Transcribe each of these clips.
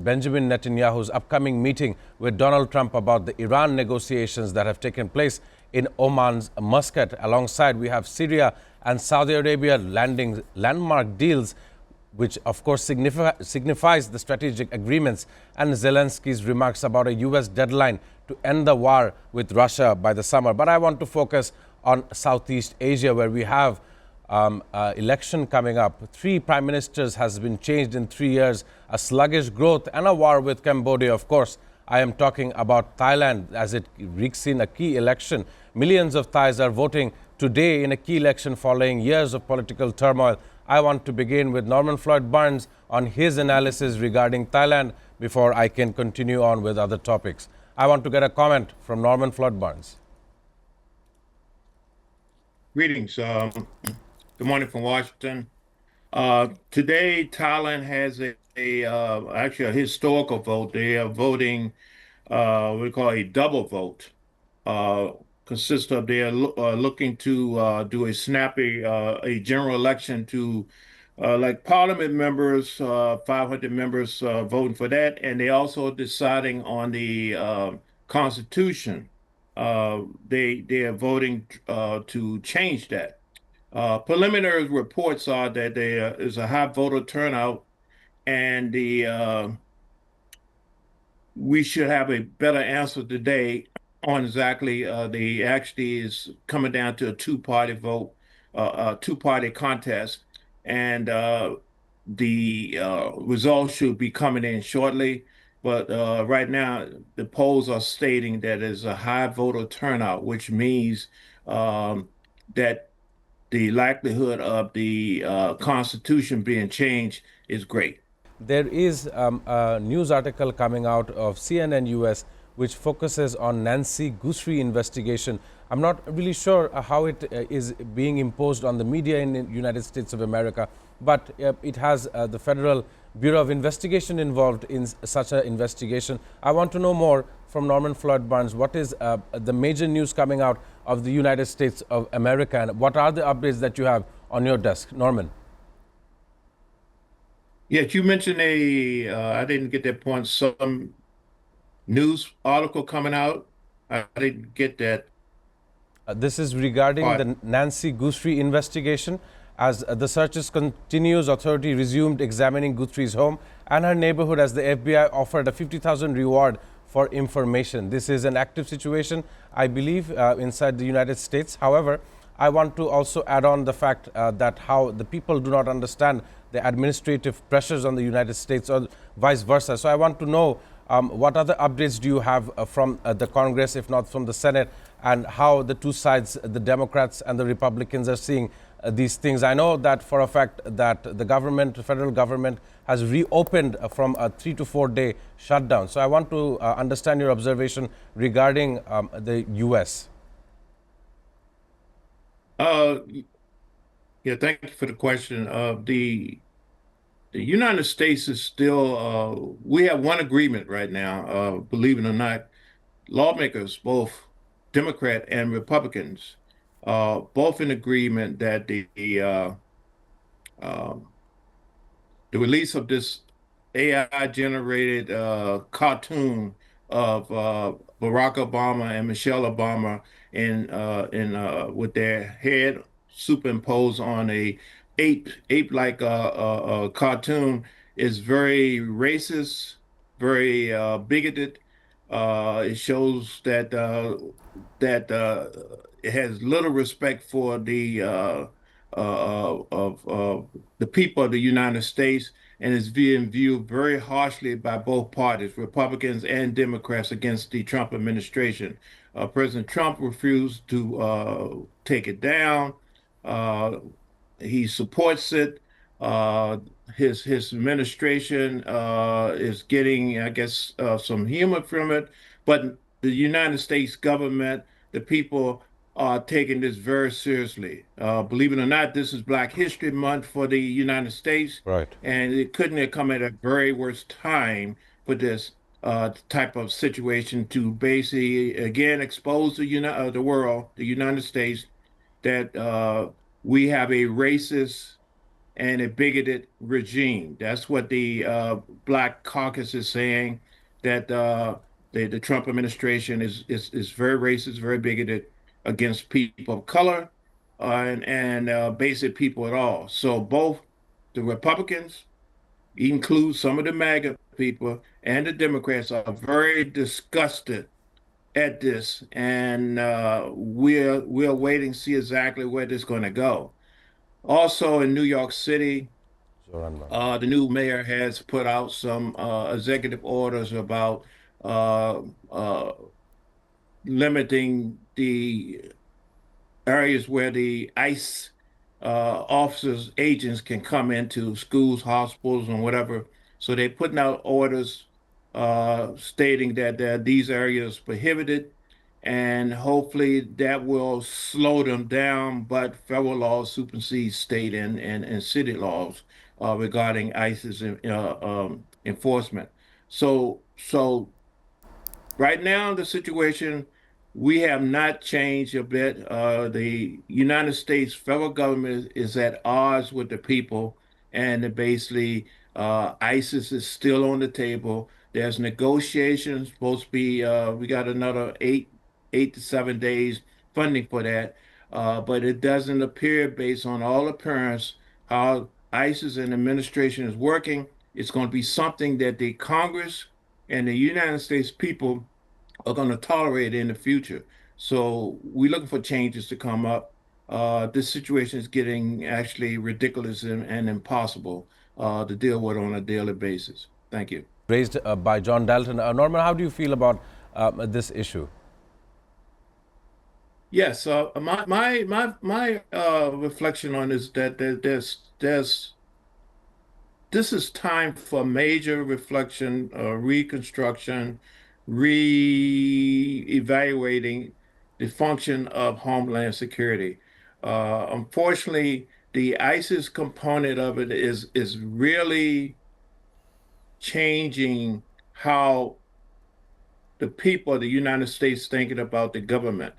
Benjamin Netanyahu's upcoming meeting with Donald Trump about the Iran negotiations that have taken place in Oman's Muscat. Alongside, we have Syria and Saudi Arabia landing landmark deals, which of course signifies the strategic agreements, and Zelensky's remarks about a U.S. deadline to end the war with Russia by the summer. But I want to focus on Southeast Asia, where we have election coming up. 3 prime ministers has been changed in 3 years, a sluggish growth and a war with Cambodia. Of course, I am talking about Thailand as it reeks in a key election. Millions of Thais are voting today in a key election following years of political turmoil. I want to begin with Norman Floyd Barnes on his analysis regarding Thailand before I can continue on with other topics. I want to get a comment from Norman Floyd Barnes. Greetings. Good morning from Washington. Today, Thailand has actually a historical vote. They are voting we call a double vote. Consists of they are looking to do a snappy a general election to like parliament members, 500 members voting for that, and they also deciding on the constitution. They are voting to change that. Preliminary reports are that there is a high voter turnout, and we should have a better answer today on exactly the actually is coming down to a two-party vote, a two-party contest, and the results should be coming in shortly. But right now, the polls are stating that there's a high voter turnout, which means that the likelihood of the Constitution being changed is great. There is a news article coming out of CNN US which focuses on Nancy Guthrie investigation. I'm not really sure how it is being imposed on the media in the United States of America, but it has the Federal Bureau of Investigation involved in such an investigation. I want to know more from Norman Floyd Barnes. What is the major news coming out of the United States of America, and what are the updates that you have on your desk? Norman. Yes, you mentioned I didn't get that point, some news article coming out. I didn't get that. This is regarding the Nancy Guthrie investigation. As the searches continues, authority resumed examining Guthrie's home and her neighborhood as the FBI offered a $50,000 reward for information. This is an active situation, I believe, inside the United States. However, I want to also add on the fact that how the people do not understand the administrative pressures on the United States or vice versa. So I want to know what other updates do you have from the Congress, if not from the Senate, and how the two sides, the Democrats and the Republicans, are seeing these things. I know that for a fact that the government, the federal government, has reopened from a 3 to 4 day shutdown. So I want to understand your observation regarding the U.S. Yeah, thank you for the question. The United States is still, we have one agreement right now, believe it or not. Lawmakers, both Democrat and Republicans, both in agreement that the release of this AI-generated cartoon of Barack Obama and Michelle Obama in with their head superimposed on a ape-like cartoon is very racist, very bigoted. It shows that it has little respect for the people of the United States, and is being viewed very harshly by both parties, Republicans and Democrats, against the Trump administration. President Trump refused to take it down. He supports it. His administration is getting, I guess, some humor from it, but the United States government, the people, are taking this very seriously. Believe it or not, this is Black History Month for the United States, right? And it couldn't have come at a very worst time for this type of situation to basically again expose the world, the United States, that we have a racist and a bigoted regime. That's what the Black Caucus is saying, that the Trump administration is very racist, very bigoted against people of color and basic people at all. So both the Republicans, include some of the MAGA people, and the Democrats are very disgusted at this, and we're waiting to see exactly where this is going to go. Also, in New York City, the new mayor has put out some executive orders about uh, uh, limiting the areas where the ICE officers, agents can come into schools, hospitals, and whatever. So they're putting out orders stating that these areas prohibited, and hopefully that will slow them down. But federal law supersedes state and city laws regarding ICE's enforcement. So right now, the situation, we have not changed a bit. The United States federal government is at odds with the people, and basically, ISIS is still on the table. There's negotiations supposed to be. We got another 8 to 7 days funding for that, but it doesn't appear, based on all appearance, how ISIS and administration is working. It's going to be something that the Congress and the United States people are going to tolerate in the future. So we're looking for changes to come up. This situation is getting actually ridiculous and impossible to deal with on a daily basis. Thank you. Raised by John Dalton. Norman, how do you feel about this issue? Yes, my reflection on is that this is time for major reflection, reconstruction, re-evaluating the function of Homeland Security. Unfortunately, the ISIS component of it is really changing how the people of the United States thinking about the government.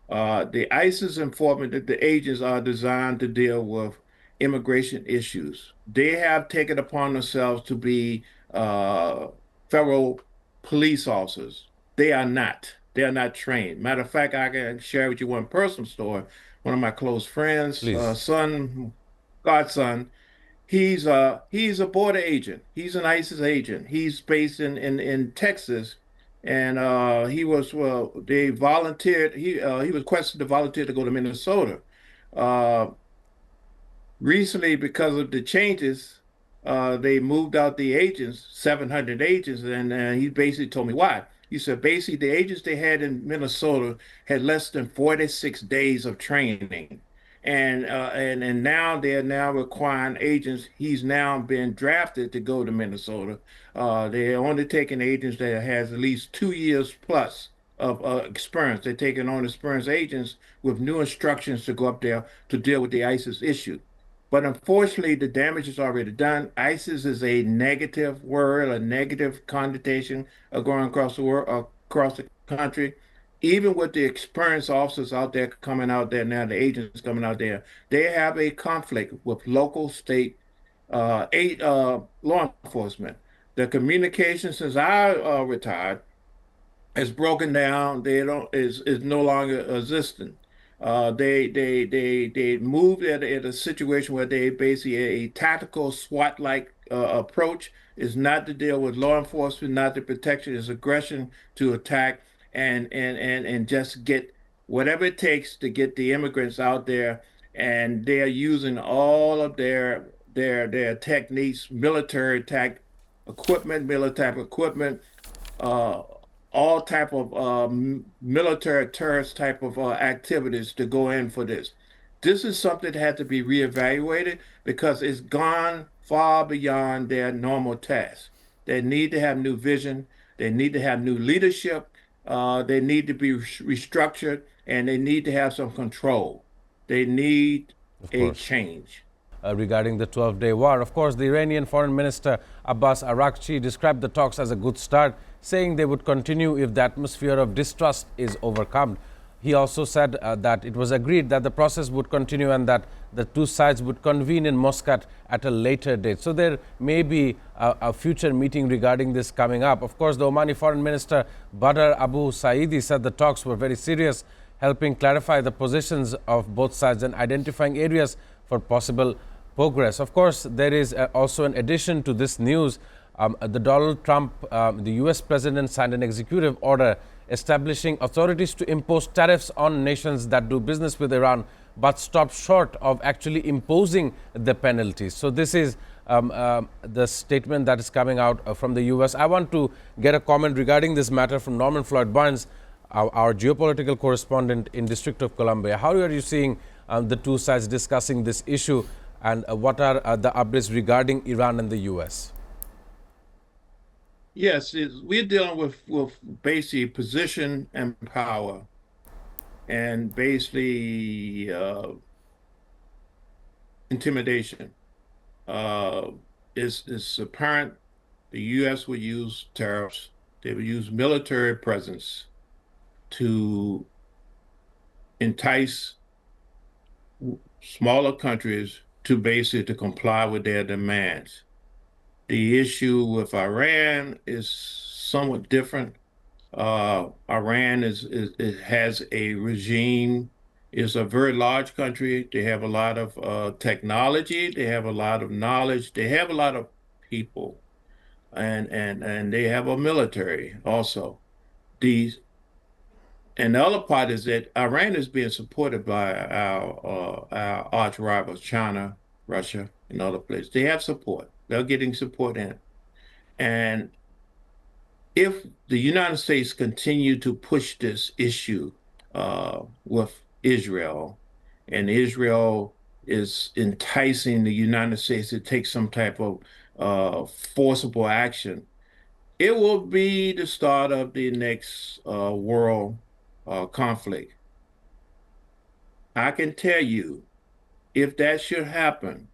The ISIS informant that the agents are designed to deal with immigration issues. They have taken upon themselves to be federal police officers. They are not. They are not trained. Matter of fact, I can share with you one personal story. One of my close friends, Please. son, godson, he's a border agent. He's an ISIS agent. He's based in Texas, and he was they volunteered. He was requested to volunteer to go to Minnesota. Uh, Recently, because of the changes, they moved out the agents, 700 agents, and he basically told me why. He said basically the agents they had in Minnesota had less than 46 days of training, and now they're now requiring agents. He's now been drafted to go to Minnesota. They're only taking agents that has at least 2 years plus of experience. They're taking on experienced agents with new instructions to go up there to deal with the ISIS issue. But unfortunately, the damage is already done. ISIS is a negative word, a negative connotation of going across the world, across the country. Even with the experienced officers out there coming out there now, the agents coming out there, they have a conflict with local, state, law enforcement. The communication since I retired is broken down. They don't is no longer existent. They moved at a situation where they basically a tactical SWAT-like approach is not to deal with law enforcement, not to protection, is aggression to attack and just get whatever it takes to get the immigrants out there. And they are using all of their techniques, military tech equipment, military equipment, uh, all type of military terrorist type of activities to go in for this. This is something that had to be reevaluated because it's gone far beyond their normal tasks. They need to have new vision. They need to have new leadership. They need to be restructured, and they need to have some control. They need Of a course. change. Regarding the 12-day war. Of course, the Iranian Foreign Minister Abbas Araghchi described the talks as a good start, saying they would continue if the atmosphere of distrust is overcome. He also said that it was agreed that the process would continue and that the two sides would convene in Muscat at a later date. So there may be a future meeting regarding this coming up. Of course, the Omani Foreign Minister Badr Abu Saidi said the talks were very serious, helping clarify the positions of both sides and identifying areas for possible progress. Of course, there is also an addition to this news. The Donald Trump, the US president, signed an executive order establishing authorities to impose tariffs on nations that do business with Iran, but stopped short of actually imposing the penalties. So this is the statement that is coming out from the US. I want to get a comment regarding this matter from Norman Floyd Barnes, our geopolitical correspondent in District of Columbia. How are you seeing the two sides discussing this issue, and what are the updates regarding Iran and the US? Yes, we're dealing with basically position and power, and basically intimidation. Uh, it's apparent the U.S. would use tariffs. They would use military presence to entice smaller countries to basically to comply with their demands. The issue with Iran is somewhat different. Iran it has a regime. It's a very large country. They have a lot of technology. They have a lot of knowledge. They have a lot of people, and they have a military also. The and the other part is that Iran is being supported by our arch rivals, China, Russia, and other places. They have support. They're getting support in. And if the United States continue to push this issue with Israel, and Israel is enticing the United States to take some type of forcible action, it will be the start of the next world conflict. I can tell you, if that should happen,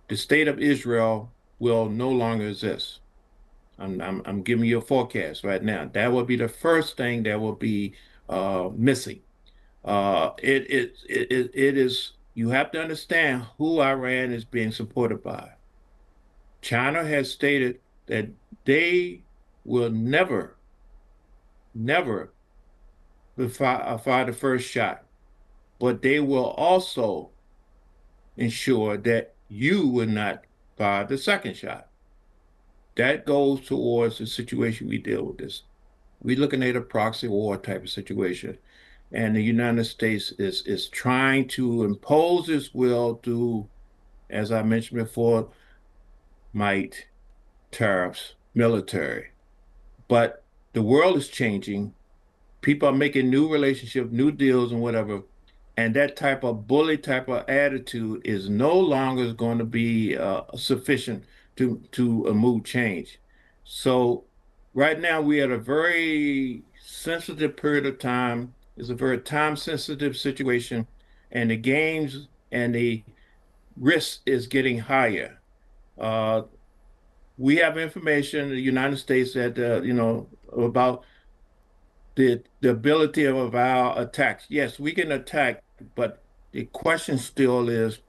the state of Israel will no longer exist. I'm giving you a forecast right now. That will be the first thing that will be missing. It is. You have to understand who Iran is being supported by. China has stated that they will never fire the first shot, but they will also ensure that you will not fire the second shot. That goes towards the situation we deal with this. We're looking at a proxy war type of situation. And the United States is trying to impose its will through, as I mentioned before, might, tariffs, military. But the world is changing. People are making new relationships, new deals, and whatever. And that type of bully type of attitude is no longer going to be sufficient to move change. So right now we're at a very sensitive period of time. It's a very time sensitive situation, and the games and the risk is getting higher. Uh, we have information in the United States that about the ability of our attacks. Yes, we can attack, but the question still is,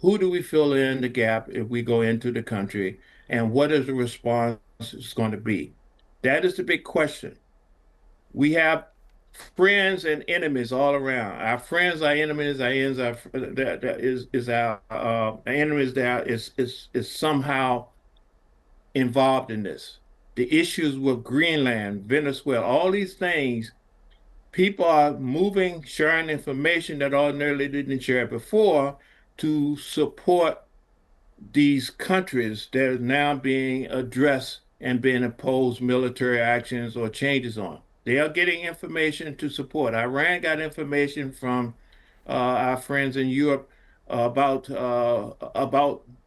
who do we fill in the gap if we go into the country, and what is the response is going to be? That is the big question. We have friends and enemies all around. Our friends, our enemies, our enemies, that is our enemies that is somehow involved in this. The issues with Greenland, Venezuela, all these things, people are moving, sharing information that ordinarily didn't share before to support these countries that are now being addressed and being imposed military actions or changes on. They are getting information to support. Iran got information from our friends in Europe about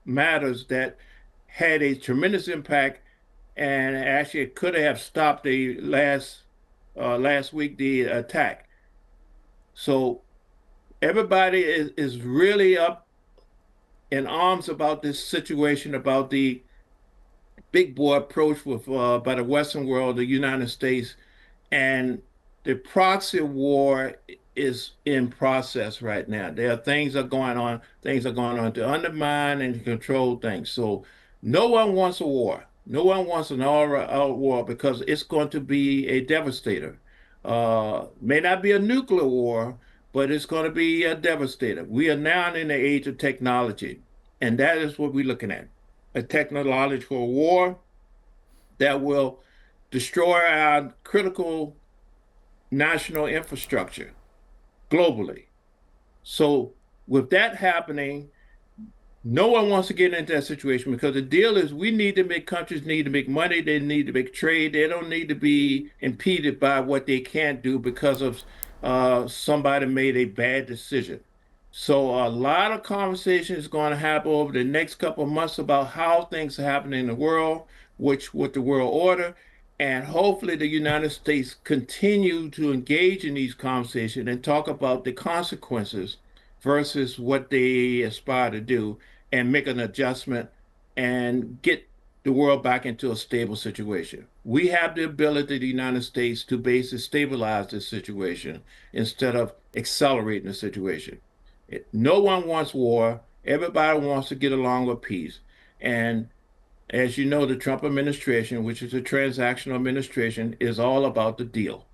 matters that had a tremendous impact, and actually could have stopped the last week the attack. So everybody is really up in arms about this situation, about the big boy approach with by the Western world, the United States, and the proxy war is in process right now. There are things are going on to undermine and control things. So no one wants a war. No one wants an all-out war because it's going to be a devastator. May not be a nuclear war, but it's going to be a devastator. We are now in the age of technology, and that is what we're looking at. A technological war that will destroy our critical national infrastructure globally. So, with that happening, no one wants to get into that situation because the deal is countries need to make money, they need to make trade, they don't need to be impeded by what they can't do because of somebody made a bad decision. So a lot of conversation is going to happen over the next couple of months about how things are happening in the world, which with the world order, and hopefully the United States continue to engage in these conversations and talk about the consequences versus what they aspire to do and make an adjustment and get the world back into a stable situation. We have the ability, the United States, to basically stabilize this situation instead of accelerating the situation. No one wants war. Everybody wants to get along with peace. And as you know, the Trump administration, which is a transactional administration, is all about the deal.